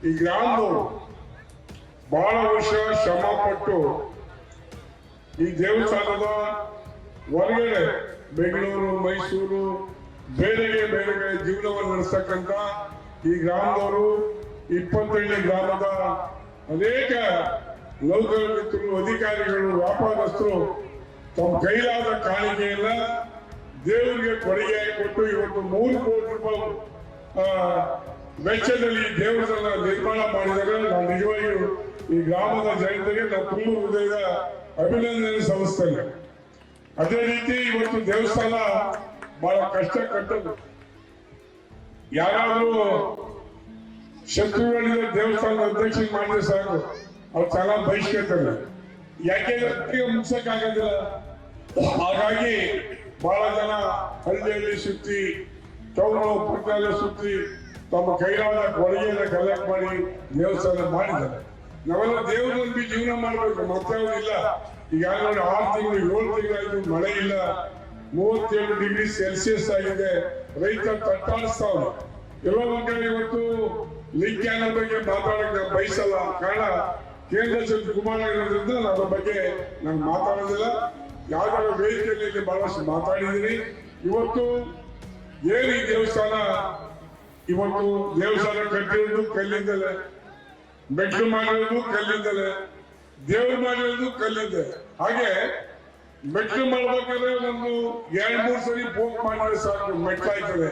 ಈ ಗ್ರಾಮದವರು ಬಹಳ ವರ್ಷ ಶ್ರಮ ಪಟ್ಟು ಈ ದೇವಸ್ಥಾನದ ಹೊರಗಡೆ ಬೆಂಗಳೂರು, ಮೈಸೂರು, ಬೇರೆ ಬೇರೆ ಜೀವನವನ್ನು ನಡೆಸ್ತಕ್ಕಂಥ ಈ ಗ್ರಾಮದವರು 27ನೇ ಗ್ರಾಮದ ಅನೇಕ ನೌಕರ ಮಿತ್ರರು, ಅಧಿಕಾರಿಗಳು, ವ್ಯಾಪಾರಸ್ಥರು ತಮ್ಮ ಕೈಲಾದ ಕಾಣಿಕೆಯನ್ನ ದೇವರಿಗೆ ಕೊಡುಗೆ ಕೊಟ್ಟು ಇವತ್ತು 3 ಕೋಟಿ ರೂಪಾಯಿ ವೆಚ್ಚದಲ್ಲಿ ದೇವಸ್ಥಾನ ನಿರ್ಮಾಣ ಮಾಡಿದರೆ ನಾವು ನಿಜವಾಗಿಯೂ ಈ ಗ್ರಾಮದ ಜನತೆಗೆ ನಾವು ತುಂಬ ಹೃದಯದ ಅಭಿನಂದನೆ ಸಲ್ಲಿಸ್ತೇನೆ. ಅದೇ ರೀತಿ ಇವತ್ತು ದೇವಸ್ಥಾನ ಬಹಳ ಕಷ್ಟ ಕಟ್ಟದು. ಯಾರಾದ್ರೂ ಶತ್ರುಗಳಿಂದ ದೇವಸ್ಥಾನದ ಅಧ್ಯಕ್ಷ ಮಾಡಿದ್ರೆ ಸಾಕು, ಅವ್ರು ಚೆನ್ನಾಗಿ ಬಹಿಷ್ಕರಿತಾರೆ. ಯಾಕೆ ಮುಗಿಸಕ್ಕಾಗೋದಿಲ್ಲ. ಹಾಗಾಗಿ ಬಹಳ ಜನ ಹಳ್ಳಿಯಲ್ಲಿ ಸುತ್ತಿ, ಟೌನು ಪಟ್ಟಣ ಸುತ್ತಿ ತಮ್ಮ ಕೈಲಾದ ಕೊಡುಗೆಯನ್ನು ಕಲೆಕ್ಟ್ ಮಾಡಿ ದೇವಸ್ಥಾನ ಮಾಡಿದ್ದಾರೆ. ನಾವೆಲ್ಲ ದೇವರಲ್ಲಿ ಜೀವನ ಮಾಡಬೇಕು, ಮತ್ತೇನಿಲ್ಲ. ಈಗಾಗಲೇ 6 ತಿಂಗಳು 7 ತಿಂಗಳಾಯ್ತು, ಮಳೆ ಇಲ್ಲ. 37 ಡಿಗ್ರಿ ಸೆಲ್ಸಿಯಸ್ ಆಗಿದೆ. ರೈತ ತಟ್ಟಾಡಿಸ್ತಾವ. ಎಲ್ಲೋ ಒಂದ್ ಕಡೆ ಇವತ್ತು ಲಿಂಕ್ ಕ್ಯಾನಲ್ ಬಗ್ಗೆ ಮಾತಾಡಕ್ಕೆ ಬಯಸಲ್ಲ. ಕಾರಣ ಕೇಂದ್ರ ಸಚಿವ ಕುಮಾರ್ ಇರೋದ್ರಿಂದ ಅದ್ರ ಬಗ್ಗೆ ನಾನು ಮಾತಾಡೋದಿಲ್ಲ. ಯಾವ್ದಾರ ವೇದಿಕೆಯಲ್ಲಿ ಬಹಳಷ್ಟು ಮಾತಾಡಿದ್ದೀನಿ. ಇವತ್ತು ಏನು ಈ ದೇವಸ್ಥಾನ, ಇವತ್ತು ದೇವಸ್ಥಾನ ಕಟ್ಟಿರೋದು ಕಲ್ಲಿಂದಲೇ, ಮೆಟ್ಲು ಮಾಡಿರೋದು ಕಲ್ಲಿಂದಲೇ, ದೇವರು ಮಾಡಿರೋದು ಕಲ್ಲಿಂದ. ಹಾಗೆ ಮೆಟ್ಲು ಮಾಡ್ಬೇಕಾದ್ರೆ ಒಂದು 2-3 ಸರಿ ಫೋನ್ ಮಾಡಿದ್ರೆ ಸಾಕು, ಮೆಟ್ಲಾಯ್ತದೆ.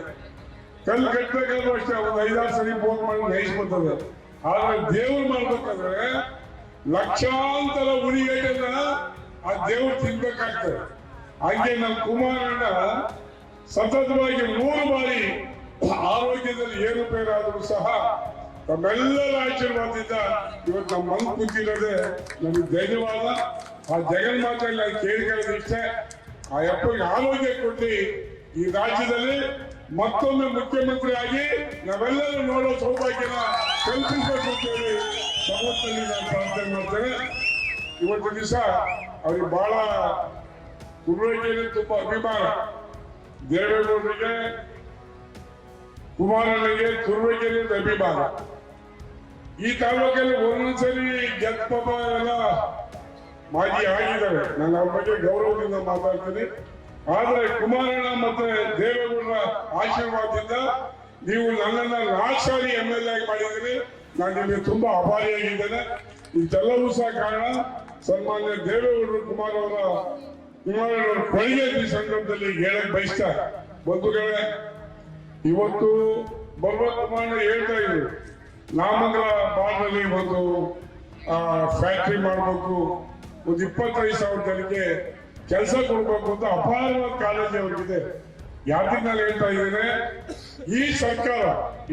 ಕಲ್ಲು ಕಟ್ಟಬೇಕಾದ್ರೂ ಅಷ್ಟೇ ಒಂದು 5-6 ಸರಿ ಫೋನ್ ಮಾಡಿ ನಯಿಸ್ಕೊತದೆ. ಆದ್ರೆ ದೇವ್ರು ಮಾಡ್ಬೇಕಾದ್ರೆ ಲಕ್ಷಾಂತರ ಉಳಿಗಟ್ಟನ್ನ ಆ ದೇವ್ರು ತಿನ್ಬೇಕಾಗ್ತದೆ. ಹಂಗೆ ನಮ್ಮ ಕುಮಾರಣ್ಣ ಸತತವಾಗಿ 3 ಬಾರಿ ಆರೋಗ್ಯದಲ್ಲಿ ಏರುಪೇರಾದರೂ ಸಹ ತಮ್ಮೆಲ್ಲರ ಆಶೀರ್ವಾದದಿಂದ ಇವತ್ತು ನಮ್ಮ ಮನ್ ಕೂತಿರೋದೇ ನಮಗೆ ಧನ್ಯವಾದ. ಆ ಜಗನ್ಮಾತೆಯಲ್ಲಿ ಕೇಳಿಕೊಳ್ಳೋದು ಇಷ್ಟೇ, ಆ ಅಪ್ಪಗೆ ಆರೋಗ್ಯ ಕೊಟ್ಟು ಈ ರಾಜ್ಯದಲ್ಲಿ ಮತ್ತೊಮ್ಮೆ ಮುಖ್ಯಮಂತ್ರಿ ಆಗಿ ನಾವೆಲ್ಲರೂ ನೋಡೋ ಸೌಭಾಗ್ಯನ ಕಲ್ಪಿಸಬೇಕು ಅಂತ ಹೇಳಿ ಸಮರ್ಥದಲ್ಲಿ ನಾನು ಪ್ರಾರ್ಥನೆ ಮಾಡ್ತೇನೆ. ಇವತ್ತು ದಿವಸ ಅವ್ರಿಗೆ ಬಹಳ ತುರುವೇಕೆರೆ ತುಂಬಾ ಅಭಿಮಾನ. ದೇವೇಗೌಡರಿಗೆ, ಕುಮಾರಣ್ಣಗೆ ತುರುವೇಕೆರೆ ಅಭಿಮಾನ. ಈ ತಾಲೂಕಲ್ಲಿ ಒಂದೊಂದ್ಸರಿ ಗೆದ್ದಪ್ಪ ಎಲ್ಲ ಮಾಜಿ ಆಗಿದ್ದಾರೆ. ನಾನು ಅವ್ರ ಬಗ್ಗೆ ಗೌರವದಿಂದ ಮಾತಾಡ್ತೀನಿ. ಆದ್ರೆ ಕುಮಾರಣ್ಣ ಮತ್ತೆ ದೇವೇಗೌಡರ ಆಶೀರ್ವಾದದಿಂದ ನೀವು ನನ್ನನ್ನ 4 ಸಾರಿ MLA ಆಗಿ ಮಾಡಿದ್ದೀರಿ. ನಾನು ನಿಮಗೆ ತುಂಬಾ ಆಭಾರಿಯಾಗಿದ್ದೇನೆ. ಇದೆಲ್ಲವೂ ಸಹ ಕಾರಣ ಸನ್ಮಾನ್ಯ ದೇವೇಗೌಡರು ಕುಮಾರಣ್ಣವರ ಕೊಡುಗೆ ಈ ಸಂದರ್ಭದಲ್ಲಿ ಹೇಳಕ್ ಬಯಸ್ತಾರೆ. ಬಂಧುಗಳೇ, ಇವತ್ತು ಬರುವ ಕುಮಾರಣ್ಣ ಹೇಳ್ತಾ ಇದ್ರು, ನಾಮಂಗಲ ಭಾಗದಲ್ಲಿ ಒಂದು ಫ್ಯಾಕ್ಟ್ರಿ ಮಾಡಬೇಕು, ಒಂದು 25,000 ಜನಕ್ಕೆ ಕೆಲಸ ಕೊಡ್ಬೇಕು ಅಂತ ಅಪಾರವಾದ ಕಾಳಜಿ ಅವ್ರಿಗಿದೆ. ಯಾವ್ದಕ್ಕೆ ನಾನು ಹೇಳ್ತಾ ಇದ್ದೇನೆ, ಈ ಸರ್ಕಾರ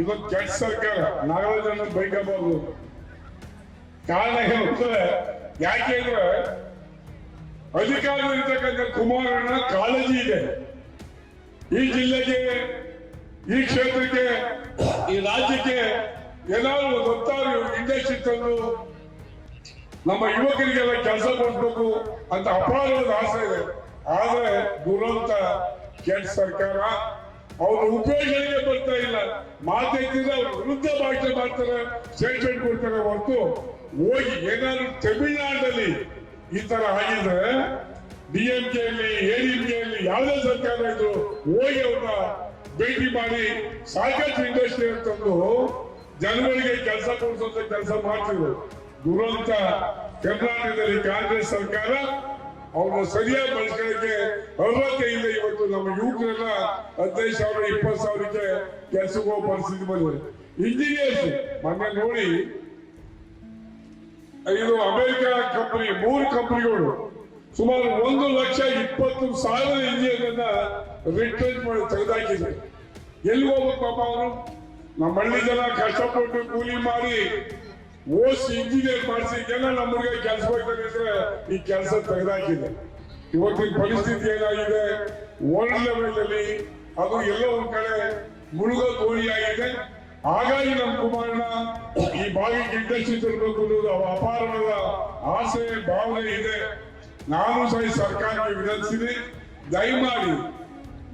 ಇದೊಂದು ಕೆಟ್ಟ ಸರ್ಕಾರ. ನಾಗರಾಜನ ಬೈಕಬಹುದು. ಕಾರಣ ಏನಂದ್ರೆ, ಯಾಕೆಂದ್ರೆ ಅಧಿಕಾರದಲ್ಲಿರ್ತಕ್ಕಂಥ ಕುಮಾರಣ್ಣ ಕಾಳಜಿ ಇದೆ. ಈ ಜಿಲ್ಲೆಗೆ, ಈ ಕ್ಷೇತ್ರಕ್ಕೆ, ಈ ರಾಜ್ಯಕ್ಕೆ ಏನಾದ್ರು ಒಂದು ಹೊತ್ತಾರು ಇಂಡಸ್ಟ್ರಿ ತಂದು ನಮ್ಮ ಯುವಕರಿಗೆಲ್ಲ ಕೆಲಸ ಕೊಡ್ಬೇಕು ಅಂತ ಅಪಾರವಾದ ಆಸೆ ಇದೆ. ಆದ್ರೆ ದುರಂತ ಕೆಟ್ಟ ಸರ್ಕಾರ. ಅವ್ರ ಉಪಯೋಗಕ್ಕೆ ಬರ್ತಾ ಇಲ್ಲ. ಮಾತಾಡ್ತಿದ್ರೆ ಅವ್ರ ವಿರುದ್ಧ ಭಾಷೆ ಮಾಡ್ತಾರೆ, ಸ್ಟೇಟ್ಮೆಂಟ್ ಕೊಡ್ತಾರೆ ಹೊರತು ಹೋಗಿ ಏನಾದ್ರು ತಮಿಳುನಾಡಲ್ಲಿ ಈ ತರ ಆಗಿದ್ರೆ, DMK-ಯಲ್ಲಿ, ADMK-ಯಲ್ಲಿ ಯಾವುದೇ ಸರ್ಕಾರ ಇದ್ರು ಹೋಗಿ ಅವ್ರನ್ನ ಭೇಟಿ ಮಾಡಿ ಸಾಕಷ್ಟು ಇಂಡಸ್ಟ್ರಿ ತಂದು ಜನಗಳಿಗೆ ಕೆಲಸ ಕೊಡಿಸುವಂತ ಕೆಲಸ ಮಾಡ್ತಿದ್ರು. ದುರಂತ ಕರ್ನಾಟಕದಲ್ಲಿ ಕಾಂಗ್ರೆಸ್ ಸರ್ಕಾರ ಅವ್ರನ್ನ ಸರಿಯಾಗಿ ಬಳಸ್ಕೊಳ್ಳಕ್ಕೆ ಅರ್ಹತೆ ಇಲ್ಲ. ಇವತ್ತು ನಮ್ಮ ಯುವಕರೆಲ್ಲ 15,000 20,000ಕ್ಕೆ ಕೆಲಸಕ್ಕೆ ಹೋಗೋ ಪರಿಸ್ಥಿತಿ ಬಂದಿದೆ. ಇಂಜಿನಿಯರ್ಸ್ ಮೊನ್ನೆ ನೋಡಿ, ಇದು ಅಮೆರಿಕ ಕಂಪನಿ 3 ಕಂಪನಿಗಳು ಸುಮಾರು 1,20,000 ಇಂಜಿನಿಯರ್ ರಿಟ್ರೆಂಚ್ ಮಾಡಿ ತೆಗೆದಾಕಿದ್ದಾರೆ. ಎಲ್ಲಿ ಹೋಗ್ಬೇಕು ಪಾಪ ಅವರು? ನಮ್ಮ ಹಳ್ಳಿ ಜನ ಕಷ್ಟಪಟ್ಟು ಕೂಲಿ ಮಾಡಿ ಓದಿಸಿ ಇಂಜಿನಿಯರ್ ಮಾಡಿಸಿ ಜನ ನಮಗೆ ಕೆಲಸ ಬೇಕಾಗಿದ್ರೆ ಈ ಕೆಲಸ ತೆಗೆದಾಕಿದೆ. ಇವತ್ತಿನ ಪರಿಸ್ಥಿತಿ ಏನಾಗಿದೆ, ವರ್ಲ್ಡ್ ಲೆವೆಲ್ ಅಲ್ಲಿ ಅದು ಎಲ್ಲ ಒಂದ್ ಕಡೆ ಮುಳುಗೋ ಗೋಳಿಯಾಗಿದೆ. ಹಾಗಾಗಿ ನಮ್ಮ ಕುಮಾರಣ್ಣ ಈ ಭಾಗಕ್ಕೆ ಇಂಡಸ್ಟ್ರಿ ತರಬೇಕು ಅನ್ನೋದು ಅಪಾರವಾದ ಆಸೆ, ಭಾವನೆ ಇದೆ. ನಾನು ಸಹ ಸರ್ಕಾರಕ್ಕೆ ವಿನಂತಿಸಿದೆ, ದಯಮಾಡಿ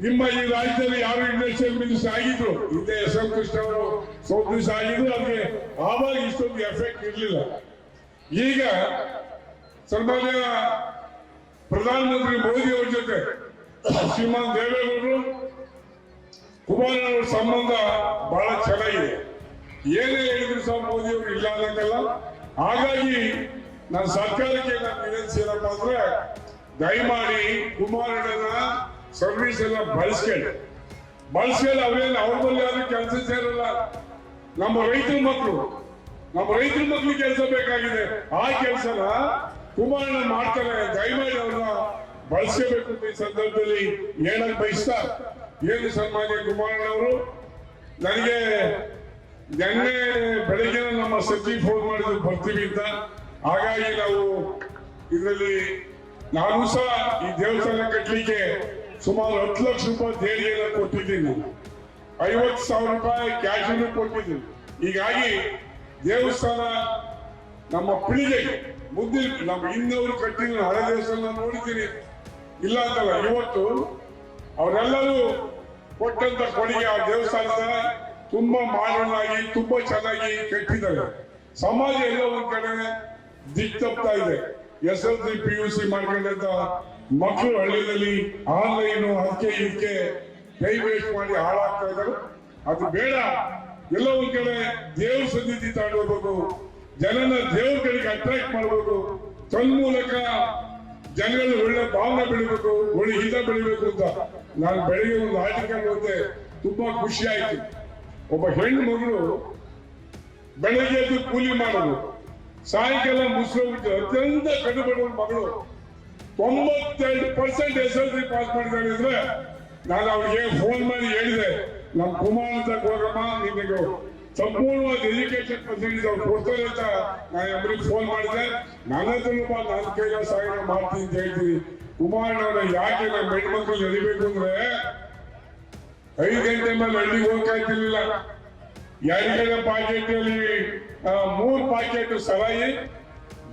ನಿಮ್ಮ ಈ ರಾಜ್ಯದಲ್ಲಿ ಯಾರು ಇಂಡಸ್ಟ್ರಿಯಲ್ ಮಿನಿಸ್ಟರ್ ಆಗಿದ್ರು ಹಿಂದೆ SM ಕೃಷ್ಣ ಅವರು ಸ್ವಲ್ಪ ದಿವಸ ಆಗಿದ್ರು, ಅದಕ್ಕೆ ಆವಾಗ ಇಷ್ಟೊಂದು ಎಫೆಕ್ಟ್ ಇರಲಿಲ್ಲ. ಈಗ ಸನ್ಮಾನ್ಯ ಪ್ರಧಾನಮಂತ್ರಿ ಮೋದಿ ಅವರ ಜೊತೆ ಶ್ರೀಮಾನ್ ದೇವೇಗೌಡರು ಕುಮಾರಣ್ಣವ್ರ ಸಂಬಂಧ ಬಹಳ ಚೆನ್ನಾಗಿದೆ. ಏನೇ ಹೇಳಿದ್ರು ಸಹ ಮೋದಿ ಅವರು ಇಲ್ಲ ಅನ್ನಂಗಲ್ಲ. ಹಾಗಾಗಿ ನನ್ನ ಸರ್ಕಾರಕ್ಕೆ ನಾನು ವಿನಂತಿ ಏನಪ್ಪ ಅಂದ್ರೆ, ದಯಮಾಡಿ ಕುಮಾರಣ್ಣನ ಸರ್ವಿಸ್ ಎಲ್ಲ ಬಳಸ್ಕೊಳ್ಳಿ. ಅವ್ರೇನು ಅವ್ರ ಬಳಿ ಯಾರು ಕೆಲಸ ಸೇರಲ್ಲ. ನಮ್ಮ ರೈತರ ಮಕ್ಕಳು ಕೆಲಸ ಬೇಕಾಗಿದೆ. ಆ ಕೆಲಸನ ಕುಮಾರಣ್ಣ ಮಾಡ್ತಾರೆ. ದಯಮಾಡಿ ಅವ್ರನ್ನ ಬಳಸಬೇಕು ಅಂತ ಈ ಸಂದರ್ಭದಲ್ಲಿ ಹೇಳಕ್ ಬಯಸ್ತಾ, ಏನು ಸನ್ಮಾನ್ಯ ಕುಮಾರಣ್ಣ ಅವರು ನನಗೆ ನಿನ್ನೆ ಬೆಳಗ್ಗೆ ನಮ್ಮ ಸಚಿವ ಫೋನ್ ಮಾಡಿದ್ರು ಬರ್ತೀವಿ ಅಂತ. ಹಾಗಾಗಿ ನಾವು ಇದರಲ್ಲಿ ನಾನು ಸಹ ಈ ದೇವಸ್ಥಾನ ಕಟ್ಟಲಿಕ್ಕೆ ಸುಮಾರು 10 ಲಕ್ಷ ರೂಪಾಯಿ ದೇಣಿಗೆಯನ್ನು ಕೊಟ್ಟಿದ್ದೀನಿ. 50,000 ರೂಪಾಯಿ ಕ್ಯಾಶ್ ಅನ್ನು ಕೊಟ್ಟಿದ್ದೀನಿ. ಹೀಗಾಗಿ ದೇವಸ್ಥಾನ ನಮ್ಮ ಪೀಳಿಗೆ ಮುಂದಿನ ನಮ್ಮ ಹಿಂದವರು ಕಟ್ಟಿದ ಹಳೆ ದೇವಸ್ಥಾನ ನೋಡಿದ್ದೀನಿ, ಇಲ್ಲ ಅಂತಲ್ಲ. ಇವತ್ತು ಅವರೆಲ್ಲರೂ ಕೊಟ್ಟಂತ ಕೊಡುಗೆ ಆ ದೇವಸ್ಥಾನದ ತುಂಬಾ ಮಾಡರ್ನ್ ಆಗಿ ತುಂಬಾ ಚೆನ್ನಾಗಿ ಕಟ್ಟಿದ್ದಾರೆ. ಸಮಾಜ ಎಲ್ಲ ಒಂದ್ ಕಡೆ ದಿಕ್ ತಪ್ತಾ ಇದೆ. SLC PUC ಮಾಡ್ಕೊಂಡಂತ ಮಕ್ಕಳು ಹಳ್ಳಿಯಲ್ಲಿ ಆನ್ಲೈನ್ ಅದಕ್ಕೆ ಇದಕ್ಕೆ ಕೈ ವೇಸ್ಟ್ ಮಾಡಿ ಹಾಳಾಗ್ತಾ ಇದ್ದಾರೆ. ಅದು ಬೇಡ. ಎಲ್ಲ ಒಂದ್ ಕಡೆ ದೇವ್ರ ಸನ್ನಿಧಿ ತಗೊಂಡೋಗ್ಬೇಕು, ಜನನ ದೇವ್ರ ಕಡೆಗೆ ಅಟ್ರಾಕ್ಟ್ ಮಾಡಬೇಕು, ತನ್ಮೂಲಕ ಜನಗಳು ಒಳ್ಳೆ ಭಾವನೆ ಬೆಳಿಬೇಕು, ಒಳ್ಳೆ ಹಿತ ಬೆಳಿಬೇಕು ಅಂತ ನಾನು ಬೆಳಿಗ್ಗೆ ಒಂದು ಆರ್ಟಿಕಲ್ ಓದಿದೆ, ತುಂಬಾ ಖುಷಿ ಆಯ್ತು. ಒಬ್ಬ ಹೆಣ್ಣು ಮಗಳು ಬೆಳಗ್ಗೆ ಎದ್ದು ಕೂಲಿ ಮಾಡೋದು, ಸಾಯಂಕಾಲ ಮುಸ್ಲಿಂ ಅತ್ಯಂತ ಕಡುಬಡುವ ಮಗಳು 92% SLC ಪಾಸ್ ಮಾಡಿದ್ದಾರೆ ಅಂದ್ರೆ, ನಾನು ಅವ್ರಿಗೆ ಫೋನ್ ಮಾಡಿ ಹೇಳಿದೆ, ನಮ್ಮ ಕುಮಾರ ಹೋಗಮ್ಮ, ನಿಮಗೆ ಸಂಪೂರ್ಣವಾದ ಎಜುಕೇಶನ್ ಫೆಸಿಲಿಟೀಸ್ ಅವ್ರು ಕೊಡ್ತಾರೆ ಅಂತ ನಾನು ಎಲ್ರಿಗೂ ಫೋನ್ ಮಾಡಿದೆ. ನನ್ನ ಹತ್ರ ನಾನು ಕೈಲ ಸಹಾಯ ಮಾಡ್ತೀನಿ ಅಂತ ಹೇಳ್ತೀನಿ. ಕುಮಾರಣ್ಣವ್ರ ಯಾಕೆ ನಮ್ಮ ಹೆಣ್ಮಕ್ಳು ನಡಿಬೇಕು ಅಂದ್ರೆ, 5 ಗಂಟೆ ಮೇಲೆ ಹಳ್ಳಿಗೆ ಹೋಗ್ತಾಯಿರ್ಲಿಲ್ಲ. 2 ಪ್ಯಾಕೆಟ್ ಅಲ್ಲಿ 3 ಪ್ಯಾಕೆಟ್ ಸರಾಯಿ,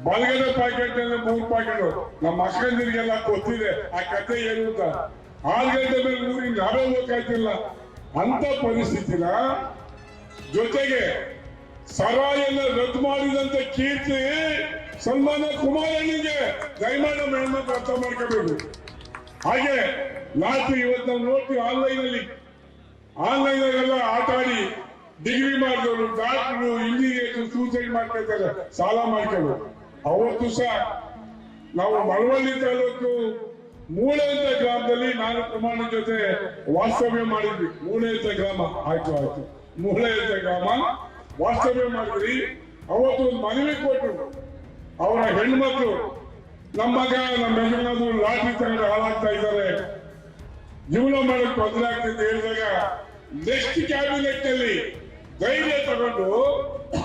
ಬಲಗಡೆ ಪ್ಯಾಕೆಟ್ ಅಲ್ಲಿ 3 ಪ್ಯಾಕೆಟ್. ನಮ್ಮ ಅಕ್ಕಂದಿರಿಗೆಲ್ಲ ಗೊತ್ತಿದೆ ಆ ಕಥೆ ಏನು ಅಂತ. 6 ಗಂಟೆ ಮೇಲೆ ಊರಿಗೆ ನಾವೇ ಹೋಗ್ತಾಯಿರ್ಲಿಲ್ಲ. ಅಂತ ಪರಿಸ್ಥಿತಿನ ಜೊತೆಗೆ ಸರಾಯಿಯನ್ನು ರದ್ದು ಮಾಡಿದಂತ ಕೀರ್ತಿ ಸನ್ಮಾನ್ಯ ಕುಮಾರಣ್ಣನಿಗೆ. ದಯಮಾಡಿ ನಮ್ಮ ಹೆಣ್ಮಕ್ಳು ಅರ್ಥ ಮಾಡ್ಕೋಬೇಕು. ಹಾಗೆ ಲಾಸ್ಟ್ ಇವತ್ತು ನಾವು ನೋಡ್ತೀವಿ ಆನ್ಲೈನ್ ಎಲ್ಲ ಆಟ ಆಡಿ ಡಿಗ್ರಿ ಮಾಡಿದವರು, ಡಾಕ್ಟರು, ಇಂಜಿನಿಯರ್ ಸೂಸೈಡ್ ಮಾಡ್ಕೊಳ್ತಾರೆ ಸಾಲ ಮಾಡ್ಕೊಂಡು. ಅವತ್ತು ಸಹ ನಾವು ಮಳವಳ್ಳಿ ತಾಲೂಕು ಮೂಳೆ ಅಂತ ಗ್ರಾಮದಲ್ಲಿ ನಾನು ಕುಮಾರಣ್ಣ ಜೊತೆ ವಾಸ್ತವ್ಯ ಮಾಡಿದ್ವಿ. ಮೂಳೆ ಅಂತ ಗ್ರಾಮ ಆಯ್ತು ಮೂಳೆ ಅಂತ ಗ್ರಾಮ ವಾಸ್ತವ್ಯ ಮಾಡಿದ್ರಿ. ಅವತ್ತು ಒಂದು ಮನವಿ ಕೊಟ್ಟರು. ಅವರ ಹೆಣ್ಮಕ್ಳು, ನಮ್ಮ ಮಗ ನಮ್ಮ ಯಜಮಾನರು ಲಾಟ್ರಿ ತಗೊಂಡು ಹಾಳಾಗ್ತಾ ಇದ್ದಾರೆ, ಜೀವನ ಮಾಡಕ್ ತೊಂದರೆ ಆಗ್ತದೆ ಹೇಳಿದಾಗ ನೆಕ್ಸ್ಟ್ ಕ್ಯಾಬಿನೆಟ್ ನಲ್ಲಿ ಧೈರ್ಯ ತಗೊಂಡು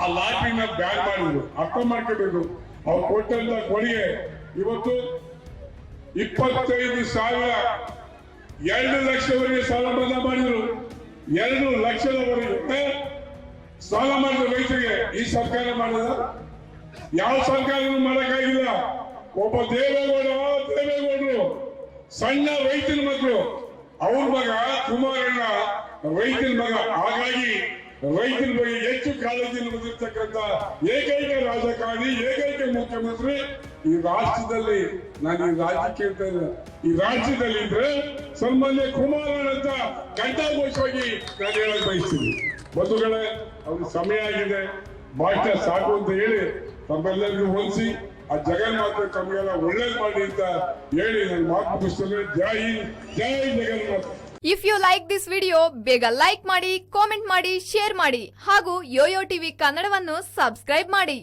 ಆ ಲಾಟ್ರಿನ ಬ್ಯಾನ್ ಮಾಡಿದ್ರು. ಅರ್ಥ ಮಾಡ್ಕೋಬೇಕು. ಅವ್ರು ಕೊಟ್ಟಂತ ಕೊಡುಗೆ ಇವತ್ತು 25,000 2 ಲಕ್ಷವರೆಗೆ ಸಾಲ ಮನ್ನಾ ಮಾಡಿದ್ರು. 2 ಲಕ್ಷದವರೆಗೆ ಸಾಲ ಮಾಡಿದ್ರು ರೈತರಿಗೆ. ಈ ಸರ್ಕಾರ ಮಾಡಿದ ಯಾವ ಸರ್ಕಾರನೂ ಮಾಡಕ್ಕಾಗಿಲ್ಲ. ಒಬ್ಬ ದೇವೇಗೌಡರು ಸಣ್ಣ ರೈತನ ಮಕ್ಕಳು, ಅವ್ರ ಮಗ ಕುಮಾರಣ್ಣ ರೈತನ ಮಗ. ಹಾಗಾಗಿ ರೈತರ ಬಗ್ಗೆ ಹೆಚ್ಚು ಕಾಳಜಿಯನ್ನು ಹೊಂದಿರತಕ್ಕಂತ ಏಕೈಕ ರಾಜಕಾರಣಿ, ಏಕೈಕ ಮುಖ್ಯಮಂತ್ರಿ ಈ ರಾಷ್ಟ್ರದಲ್ಲಿ. ನಾನು ಈ ರಾಜ್ಯ ಕೇಳ್ತಾ ಇಲ್ಲ, ಈ ರಾಜ್ಯದಲ್ಲಿ ಇದ್ರೆ ಸನ್ಮಾನ್ಯ ಕುಮಾರಣ್ಣ ಅಂತ ಘಂಟಾಘೋಷವಾಗಿ ನಾನು ಹೇಳಕ್ ಬಯಸ್ತೀನಿ. ಬಂಧುಗಳೇ, ಅವ್ರಿಗೆ ಸಮಯ ಆಗಿದೆ, ಭಾಷೆ ಸಾಕು ಅಂತ ಹೇಳಿ ತಮ್ಮೆಲ್ಲರಿಗೂ ಹೊಂದಿಸಿ ಆ ಜಗನ್ಮಾತೆ ತಮಗೆಲ್ಲ ಒಳ್ಳೇದು ಮಾಡಿ ಅಂತ ಹೇಳಿ ನನ್ನ ಮಾತು ಮುಗಿಸ್ತೇನೆ. ಜೈ ಹಿಂದ್, ಜೈ ಜಗನ್ಮಾತೆ. If you like this video, ಬೇಗ ಲೈಕ್ ಮಾಡಿ, ಕಾಮೆಂಟ್ ಮಾಡಿ, ಶೇರ್ ಮಾಡಿ ಹಾಗೂ ಯೋಯೋ ಟಿವಿ ಕನ್ನಡವನ್ನು ಸಬ್ಸ್ಕ್ರೈಬ್ ಮಾಡಿ.